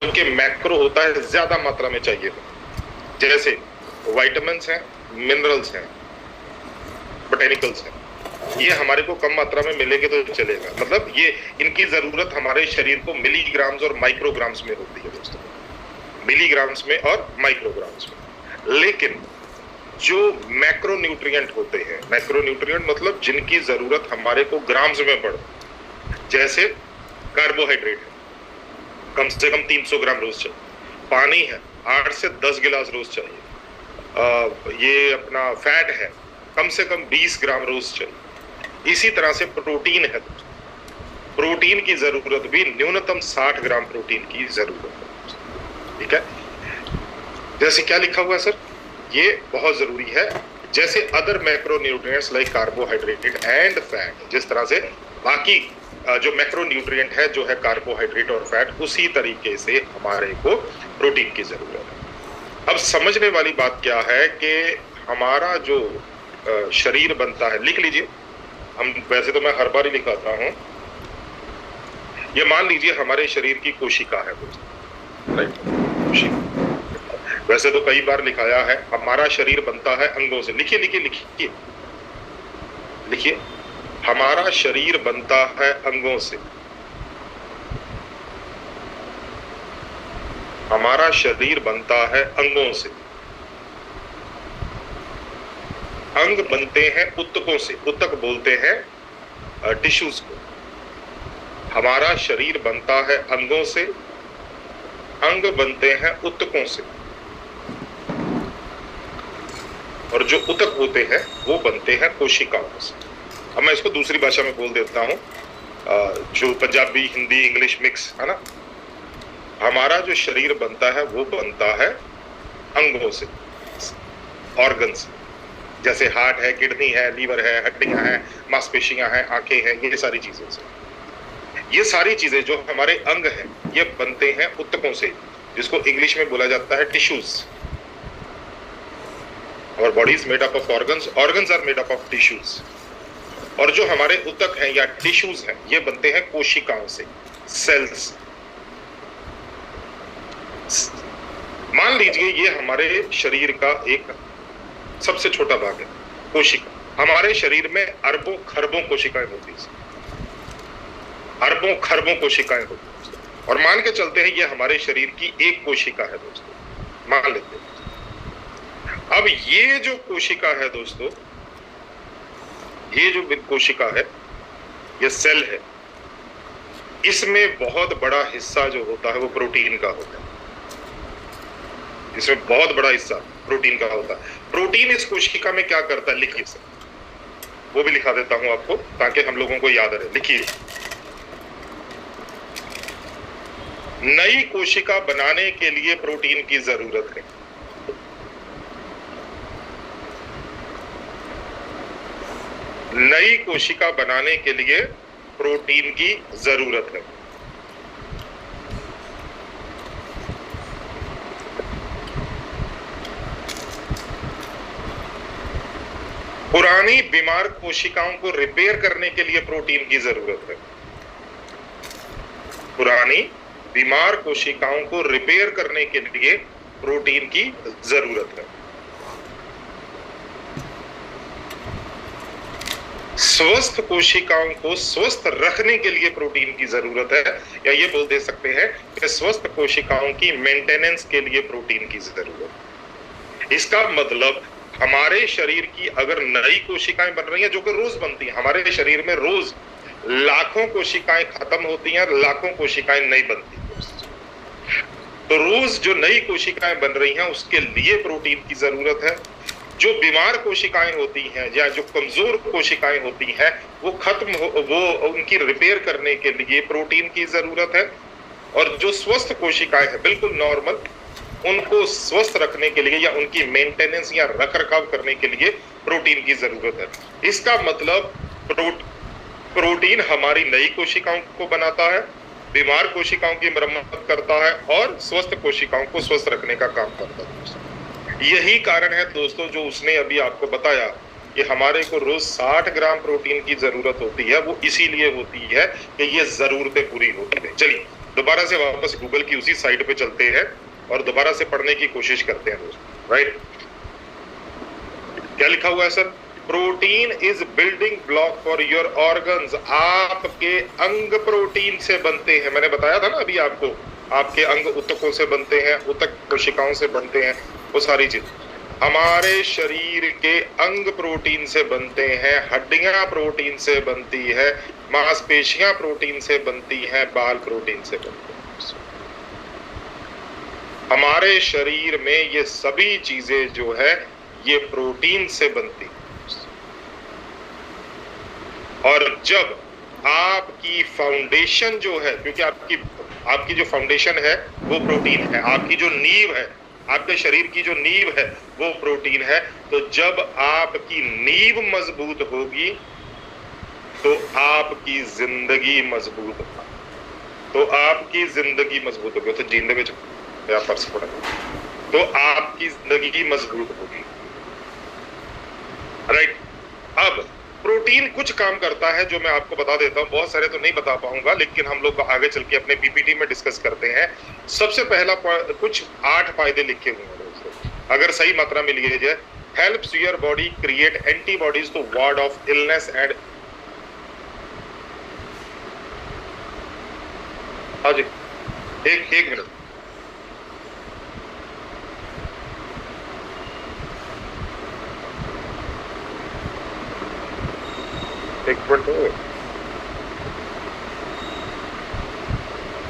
कि मैक्रो होता है ज्यादा मात्रा में चाहिए, जैसे विटामिन्स हैं, मिनरल्स हैं, बोटेनिकल्स हैं, ये हमारे को कम मात्रा में मिलेंगे तो चलेगा। मतलब ये इनकी जरूरत हमारे शरीर को मिलीग्राम्स और माइक्रोग्राम्स में होती है दोस्तों, मिलीग्राम्स में और माइक्रोग्राम्स में। लेकिन जो मैक्रोन्यूट्रिएंट होते हैं, मैक्रोन्यूट्रिएंट मतलब जिनकी जरूरत हमारे को ग्राम्स में पड़े, जैसे कार्बोहाइड्रेट है, कम से कम 300 ग्राम रोज चाहिए, पानी है 8 से 10 गिलास रोज चाहिए, ये अपना फैट है कम से कम 20 ग्राम रोज चाहिए। इसी तरह से प्रोटीन है, प्रोटीन की जरूरत भी न्यूनतम 60 ग्राम प्रोटीन की जरूरत है, ठीक है। जैसे क्या लिखा हुआ है सर, ये बहुत जरूरी है, जैसे other macronutrients like carbohydrate and fat, जिस तरह से बाकी जो मैक्रोन्यूट्रिएंट है जो है कार्बोहाइड्रेट और फैट, उसी तरीके से हमारे को प्रोटीन की जरूरत है। अब समझने वाली बात क्या है कि हमारा जो शरीर बनता है, लिख लीजिए, हम वैसे तो मैं हर बार ही लिखाता हूं, ये मान लीजिए हमारे शरीर की कोशिका है दोस्तों, राइट, कोशिका। वैसे तो कई बार लिखाया है, हमारा शरीर बनता है अंगों से। लिखिए लिखिए लिखिए लिखिए, हमारा शरीर बनता है अंगों से, हमारा शरीर बनता है अंगों से। अंग बनते हैं ऊतकों से, ऊतक बोलते हैं टिश्यूज को। हमारा शरीर बनता है अंगों से, अंग बनते हैं ऊतकों से, और जो ऊतक होते हैं वो बनते हैं कोशिकाओं से। अब मैं इसको दूसरी भाषा में बोल देता हूं, जो पंजाबी हिंदी इंग्लिश मिक्स है ना। हमारा जो शरीर बनता है वो बनता है अंगों से, ऑर्गन से, जैसे हार्ट है, किडनी है, लीवर है, हड्डियां हैं, मांसपेशियां हैं, आंखें हैं, ये सारी चीजें से। ये सारी चीजें जो हमारे अंग हैं ये बनते हैं ऊतकों से, जिसको इंग्लिश में बोला जाता है टिश्यूज। और body is made up of organs, organs are made up of tissues. और जो हमारे ऊतक हैं या टिश्यूज हैं ये बनते हैं कोशिकाओं से, सेल्स। मान लीजिए ये हमारे शरीर का एक सबसे छोटा भाग है, कोशिका। हमारे शरीर में अरबों खरबों कोशिकाएं होती हैं, अरबों खरबों कोशिकाएं होती हैं, और मान के चलते हैं ये हमारे शरीर की एक कोशिका है दोस्तों, मान लेते हैं। अब ये जो कोशिका है दोस्तों, ये जो कोशिका है, ये सेल है, इसमें बहुत बड़ा हिस्सा जो होता है वो प्रोटीन का होता है। इसमें बहुत बड़ा हिस्सा प्रोटीन का होता है। प्रोटीन इस कोशिका में क्या करता है, लिखिए सर, वो भी लिखा देता हूं आपको ताकि हम लोगों को याद रहे। लिखिए, नई कोशिका बनाने के लिए प्रोटीन की जरूरत है। नई कोशिका बनाने के लिए प्रोटीन की जरूरत है। पुरानी बीमार कोशिकाओं को रिपेयर करने के लिए प्रोटीन की जरूरत है। पुरानी बीमार कोशिकाओं को रिपेयर करने के लिए प्रोटीन की जरूरत है। स्वस्थ कोशिकाओं को स्वस्थ रखने के लिए प्रोटीन की जरूरत है, या ये बोल दे सकते हैं कि स्वस्थ कोशिकाओं की मेंटेनेंस के लिए प्रोटीन की जरूरत है। इसका मतलब हमारे शरीर की अगर नई कोशिकाएं बन रही हैं, जो कि रोज बनती हैं, हमारे शरीर में रोज लाखों कोशिकाएं खत्म होती हैं, लाखों कोशिकाएं नहीं बनती। तो रोज जो नई कोशिकाएं बन रही हैं उसके लिए प्रोटीन की जरूरत है। जो बीमार कोशिकाएं होती हैं या जो कमजोर कोशिकाएं होती हैं वो खत्म हो, वो उनकी रिपेयर करने के लिए प्रोटीन की जरूरत है। और जो स्वस्थ कोशिकाएं हैं बिल्कुल नॉर्मल, उनको स्वस्थ रखने के लिए या उनकी मेंटेनेंस या रखरखाव करने के लिए प्रोटीन की जरूरत है। इसका मतलब प्रोटीन हमारी नई कोशिकाओं को बनाता है, बीमार कोशिकाओं की मरम्मत करता है और स्वस्थ कोशिकाओं को स्वस्थ रखने का काम करता है। यही कारण है दोस्तों जो उसने अभी आपको बताया कि हमारे को रोज 60 ग्राम प्रोटीन की जरूरत होती है, वो इसीलिए होती है कि ये जरूरतें पूरी होती है। चलिए दोबारा से वापस गूगल की उसी साइट पे चलते हैं और दोबारा से पढ़ने की कोशिश करते हैं दोस्तों, राइट। क्या लिखा हुआ है sir? Protein is building block for your organs. आपके अंग प्रोटीन से बनते हैं। मैंने बताया था ना अभी आपको, आपके अंग ऊतकों से बनते हैं, ऊतक कोशिकाओं से बनते हैं, वो सारी चीज। हमारे शरीर के अंग प्रोटीन से बनते हैं, हड्डियां प्रोटीन से बनती है, मांसपेशियां प्रोटीन से बनती हैं, बाल प्रोटीन से बनते हैं। हमारे शरीर में ये सभी चीजें जो है ये प्रोटीन से बनती है। और जब आपकी फाउंडेशन जो है, क्योंकि आपकी जो फाउंडेशन है वो प्रोटीन है, आपकी जो नींव है, आपके शरीर की जो नींव है वो प्रोटीन है, तो जब आपकी नींव मजबूत होगी तो आपकी जिंदगी मजबूत होगी, तो आपकी जिंदगी मजबूत होगी। तो जींदे में पर्स पड़ा, तो आपकी जिंदगी मजबूत होगी, राइट। अब प्रोटीन कुछ काम करता है जो मैं आपको बता देता हूं, बहुत सारे तो नहीं बता पाऊंगा, लेकिन हम लोग आगे चल के अपने पीपीटी में डिस्कस करते हैं। सबसे पहला कुछ 8 फायदे लिखे हुए हैं दोस्तों, अगर सही मात्रा में लिए जाए। Helps your body create antibodies to ward off illness and, हाँ जी, एक minute,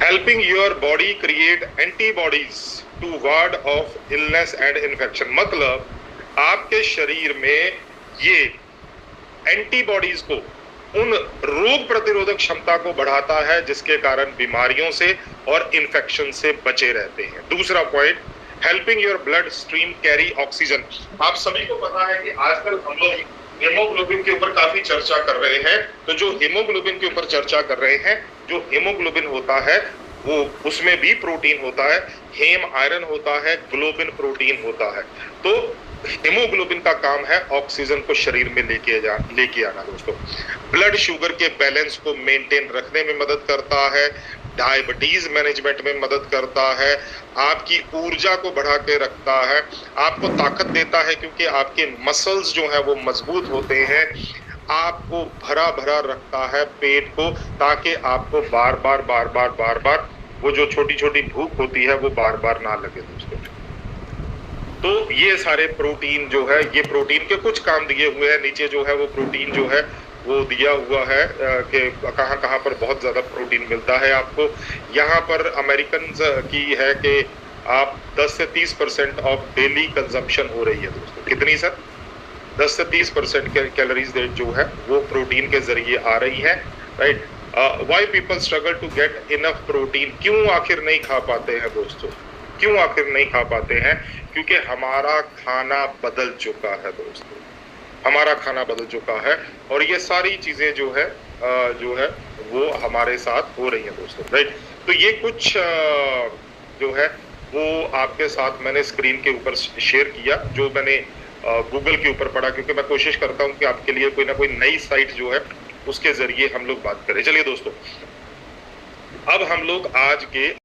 helping your body create antibodies to ward off illness and infection. मतलब आपके शरीर में ये एंटीबॉडीज को, उन रोग प्रतिरोधक क्षमता को बढ़ाता है जिसके कारण बीमारियों से और इन्फेक्शन से बचे रहते हैं। दूसरा point, helping your blood stream carry oxygen. आप सभी को पता है कि आजकल हम लोग हेमोग्लोबिन के ऊपर काफी चर्चा कर रहे हैं। तो जो हेमोग्लोबिन के ऊपर चर्चा कर रहे हैं, जो हेमोग्लोबिन होता है वो, उसमें भी प्रोटीन होता है, हेम आयरन होता है, ग्लोबिन प्रोटीन होता है। तो हेमोग्लोबिन का काम है ऑक्सीजन को शरीर में लेके आना दोस्तों। ब्लड शुगर के बैलेंस को मेंटेन रखने में मदद करता है, डायबिटीज मैनेजमेंट में मदद करता है, आपकी ऊर्जा को बढ़ा के रखता है, आपको ताकत देता है क्योंकि आपके मसल्स जो है वो मजबूत होते हैं, आपको भरा भरा रखता है पेट को, ताकि आपको बार बार वो जो छोटी छोटी भूख होती है वो बार बार ना लगे दोस्तों। तो ये सारे प्रोटीन जो है, ये प्रोटीन के कुछ काम दिए हुए हैं। नीचे जो है वो प्रोटीन जो है वो दिया हुआ है कि कहाँ कहाँ पर बहुत ज्यादा प्रोटीन मिलता है आपको। यहाँ पर अमेरिकन की है कि आप 10 से 30% ऑफ डेली कंजम्पशन हो रही है दोस्तों। कितनी सर? 10 से 30% कैलोरीज जो है वो प्रोटीन के जरिए आ रही है, right. Why people struggle to get enough protein. क्यों आखिर नहीं खा पाते हैं दोस्तों? क्यों आखिर नहीं खा पाते हैं? क्योंकि हमारा खाना बदल चुका है दोस्तों, हमारा खाना बदल चुका है और ये सारी चीजें जो है वो हमारे साथ हो रही है दोस्तों, राइट। तो ये कुछ जो है वो आपके साथ मैंने स्क्रीन के ऊपर शेयर किया, जो मैंने गूगल के ऊपर पढ़ा, क्योंकि मैं कोशिश करता हूँ कि आपके लिए कोई ना कोई नई साइट जो है उसके जरिए हम लोग बात करें। चलिए दोस्तों, अब हम लोग आज के